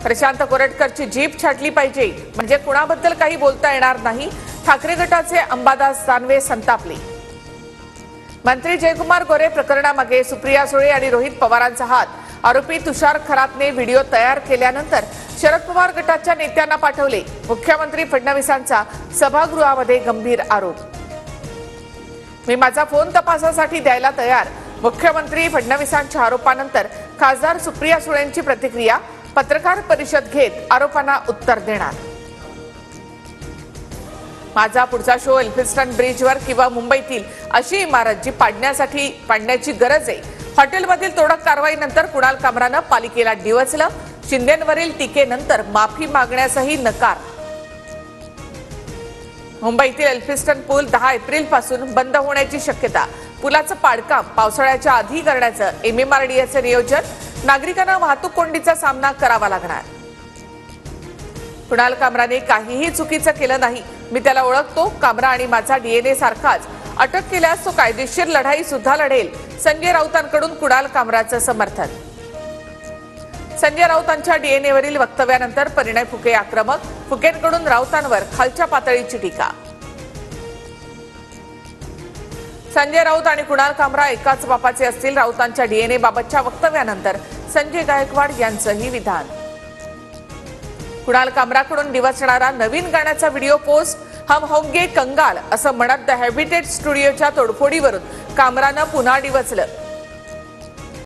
प्रशांत कोरटकरची जीभ छाटली पाहिजे म्हणजे कुणाबद्दल काही बोलता येणार नाही. ठाकरे गटाचे अंबादास दानवे संतापले. मंत्री जयकुमार गोरे प्रकरणामागे सुप्रिया सुळे आणि रोहित पवारांचा हात. आरोपी तुषार खरातने व्हिडिओ तयार केल्यानंतर शरद पवार गटाच्या नेत्यांना पाठवले. मुख्यमंत्री फडणवीसांचा सभागृहामध्ये गंभीर आरोप. मी माझा फोन तपासासाठी द्यायला तयार. मुख्यमंत्री फडणवीसांच्या आरोपानंतर खासदार सुप्रिया सुळेंची प्रतिक्रिया. पत्रकार परिषद घेत आरोपांना उत्तर देणार. माझा पुढचा शो एल्फिन्स्टन ब्रिजवर किंवा मुंबईतील अशी इमारत जी पाडण्याची गरज आहे. हॉटेलमधील तोडक कारवाईनंतर कुणाल कामरानं पालिकेला डिवचलं. शिंदेंवरील टीकेनंतर माफी मागण्यासही नकार. मुंबईतील एल्फिन्स्टन पूल 10 एप्रिलपासून बंद होण्याची शक्यता. पुलाचं पाडकाम पावसाळ्याच्या आधी करण्याचं MMRDAचं नियोजन. नागरिकांना वाहतूक कोंडीचा सामना करावा लागणार. कुणाल कामराने काहीही चुकीचं केलं नाही. मी त्याला ओळखतो. कामरा आणि माझा DNA सारखाच. अटक केल्यास तो कायदेशीर लढाई सुद्धा लढेल. संजय राऊतांकडून कुणाल कामराचं समर्थन. संजय राऊतांच्या DNA वरील वक्तव्यानंतर परिणय फुके आक्रमक. फुकेंकडून राऊतांवर खालच्या पातळीची टीका. संजय राऊत आणि कुणाल कामरा एकाच बापाचे असतील. राऊतांच्या DNA बाबतच्या वक्तव्यानंतर संजय गायकवाड यांचंही विधान. कुणाल कामराकडून डिवचणारा नवीन गाण्याचा व्हिडिओ पोस्ट. हम होंगे कंगाल असं म्हणत द हॅबिटेट स्टुडिओच्या तोडफोडीवरून कामरानं पुन्हा डिवचलं.